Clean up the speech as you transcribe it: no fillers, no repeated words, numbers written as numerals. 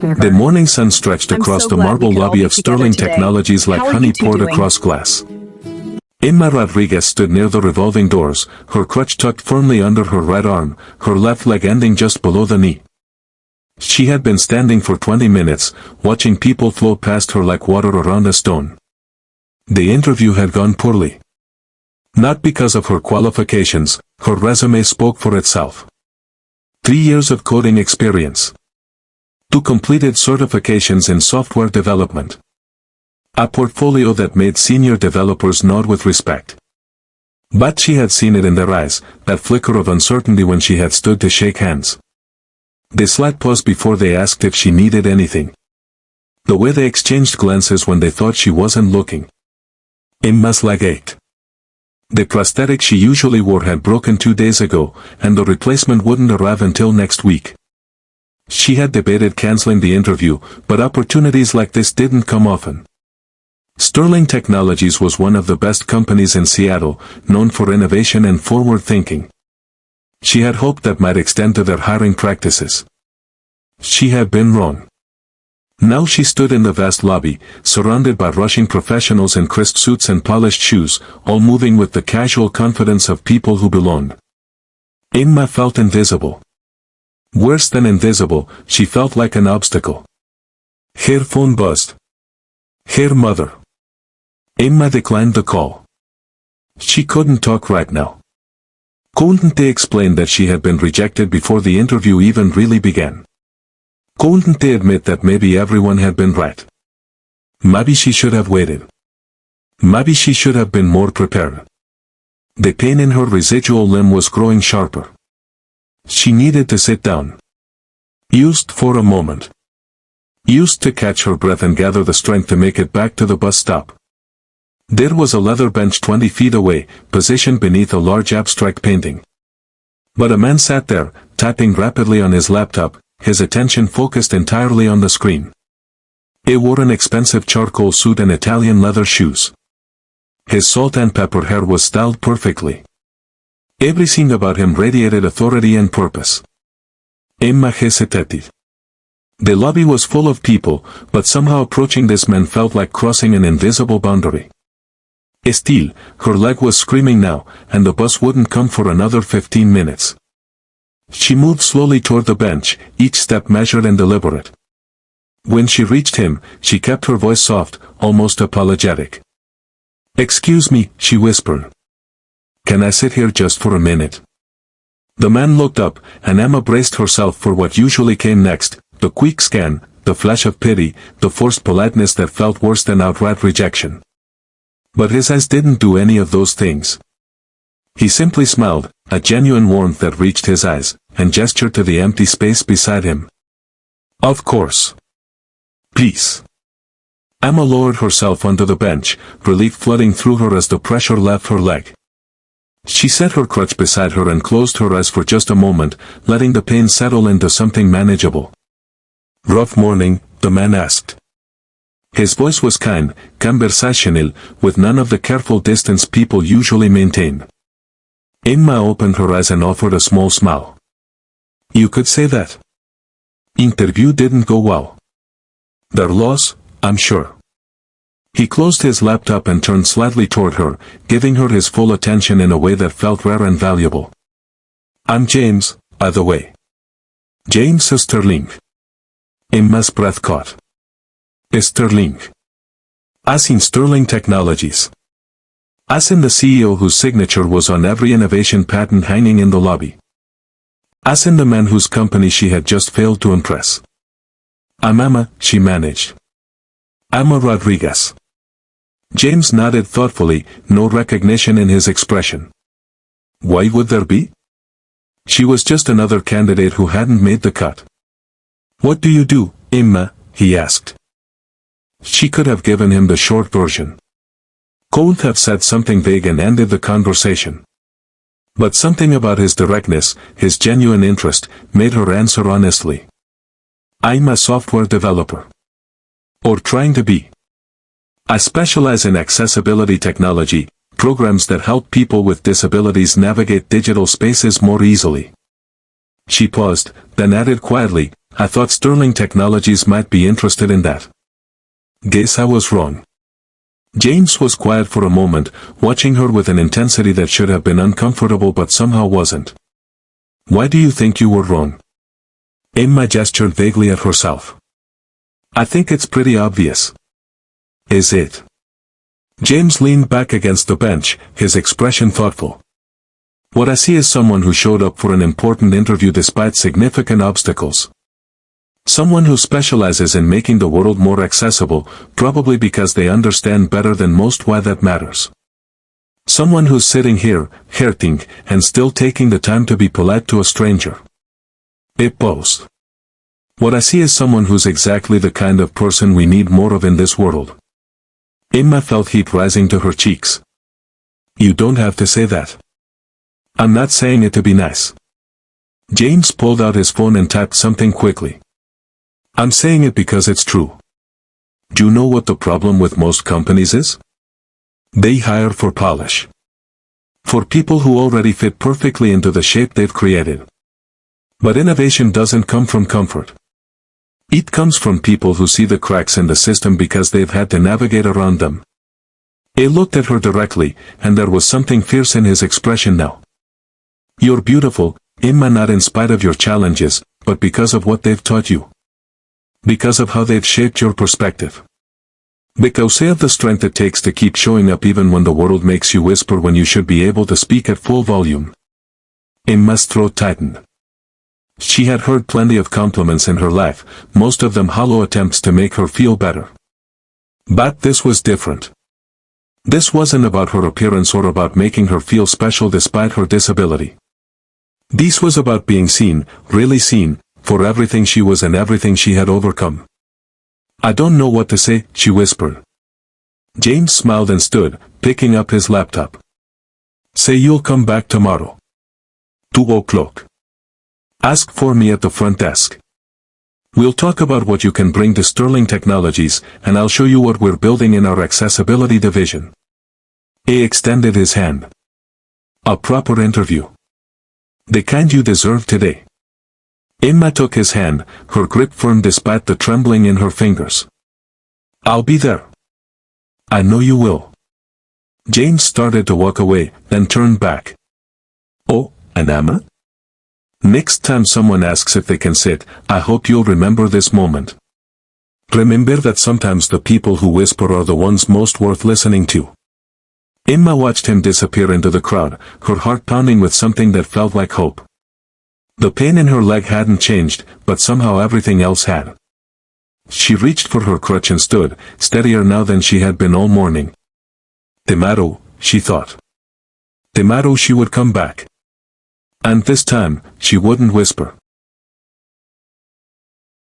The morning sun stretched across the marble lobby of Sterling Technologies like honey poured across glass. Emma Rodriguez stood near the revolving doors, her crutch tucked firmly under her right arm, her left leg ending just below the knee. She had been standing for 20 minutes, watching people flow past her like water around a stone. The interview had gone poorly. Not because of her qualifications, her resume spoke for itself. 3 years of coding experience. 2 completed certifications in software development. A portfolio that made senior developers nod with respect. But she had seen it in their eyes, that flicker of uncertainty when she had stood to shake hands. The slight pause before they asked if she needed anything. The way they exchanged glances when they thought she wasn't looking. Emma's leg ached. The prosthetic she usually wore had broken 2 days ago, and the replacement wouldn't arrive until next week. She had debated canceling the interview, but opportunities like this didn't come often. Sterling Technologies was one of the best companies in Seattle, known for innovation and forward thinking. She had hoped that might extend to their hiring practices. She had been wrong. Now she stood in the vast lobby, surrounded by rushing professionals in crisp suits and polished shoes, all moving with the casual confidence of people who belonged. Emma felt invisible. Worse than invisible, she felt like an obstacle. Her phone buzzed. Her mother. Emma declined the call. She couldn't talk right now. Couldn't they explain that she had been rejected before the interview even really began? Couldn't they admit that maybe everyone had been right? Maybe she should have waited. Maybe she should have been more prepared. The pain in her residual limb was growing sharper. She needed to sit down. Used for a moment. Used to catch her breath and gather the strength to make it back to the bus stop. There was a leather bench 20 feet away, positioned beneath a large abstract painting. But a man sat there, typing rapidly on his laptop, his attention focused entirely on the screen. He wore an expensive charcoal suit and Italian leather shoes. His salt and pepper hair was styled perfectly. Everything about him radiated authority and purpose. Emma hesitated. The lobby was full of people, but somehow approaching this man felt like crossing an invisible boundary. Still, her leg was screaming now, and the bus wouldn't come for another 15 minutes. She moved slowly toward the bench, each step measured and deliberate. When she reached him, she kept her voice soft, almost apologetic. "Excuse me," she whispered. "Can I sit here just for a minute?" The man looked up, and Emma braced herself for what usually came next, the quick scan, the flash of pity, the forced politeness that felt worse than outright rejection. But his eyes didn't do any of those things. He simply smiled, a genuine warmth that reached his eyes, and gestured to the empty space beside him. "Of course. Please." Emma lowered herself onto the bench, relief flooding through her as the pressure left her leg. She set her crutch beside her and closed her eyes for just a moment, letting the pain settle into something manageable. "Rough morning?" the man asked. His voice was kind, conversational, with none of the careful distance people usually maintain. Emma opened her eyes and offered a small smile. "You could say that. Interview didn't go well. Their loss, I'm sure." He closed his laptop and turned slightly toward her, giving her his full attention in a way that felt rare and valuable. "I'm James, by the way. James Sterling." Emma's breath caught. Sterling. As in Sterling Technologies. As in the CEO whose signature was on every innovation patent hanging in the lobby. As in the man whose company she had just failed to impress. "I'm Emma," she managed. "Emma Rodriguez." James nodded thoughtfully, no recognition in his expression. Why would there be? She was just another candidate who hadn't made the cut. "What do you do, Emma?" he asked. She could have given him the short version. Could have said something vague and ended the conversation. But something about his directness, his genuine interest, made her answer honestly. "I'm a software developer. Or trying to be. I specialize in accessibility technology, programs that help people with disabilities navigate digital spaces more easily." She paused, then added quietly, I thought Sterling Technologies might be interested in that. Guess I was wrong. James was quiet for a moment, watching her with an intensity that should have been uncomfortable but somehow wasn't. Why do you think you were wrong? Emma gestured vaguely at herself. I think it's pretty obvious. Is it? James leaned back against the bench, his expression thoughtful. What I see is someone who showed up for an important interview despite significant obstacles. Someone who specializes in making the world more accessible, probably because they understand better than most why that matters. Someone who's sitting here, hurting, and still taking the time to be polite to a stranger. It boasts. What I see is someone who's exactly the kind of person we need more of in this world. Emma felt heat rising to her cheeks. You don't have to say that. I'm not saying it to be nice. James pulled out his phone and typed something quickly. I'm saying it because it's true. Do you know what the problem with most companies is? They hire for polish. For people who already fit perfectly into the shape they've created. But innovation doesn't come from comfort. It comes from people who see the cracks in the system because they've had to navigate around them. He looked at her directly, and there was something fierce in his expression now. You're beautiful, Emma, not in spite of your challenges, but because of what they've taught you. Because of how they've shaped your perspective. Because they have the strength it takes to keep showing up even when the world makes you whisper when you should be able to speak at full volume. Emma's throat tightened. She had heard plenty of compliments in her life, most of them hollow attempts to make her feel better. But this was different. This wasn't about her appearance or about making her feel special despite her disability. This was about being seen, really seen, for everything she was and everything she had overcome. I don't know what to say, she whispered. James smiled and stood, picking up his laptop. Say you'll come back tomorrow. 2 o'clock. Ask for me at the front desk. We'll talk about what you can bring to Sterling Technologies, and I'll show you what we're building in our accessibility division. He extended his hand. A proper interview. The kind you deserve today. Emma took his hand, her grip firm despite the trembling in her fingers. I'll be there. I know you will. James started to walk away, then turned back. Oh, and Emma? Next time someone asks if they can sit, I hope you'll remember this moment. Remember that sometimes the people who whisper are the ones most worth listening to. Emma watched him disappear into the crowd, her heart pounding with something that felt like hope. The pain in her leg hadn't changed, but somehow everything else had. She reached for her crutch and stood, steadier now than she had been all morning. Tomorrow, she thought. Tomorrow she would come back. And this time, she wouldn't whisper.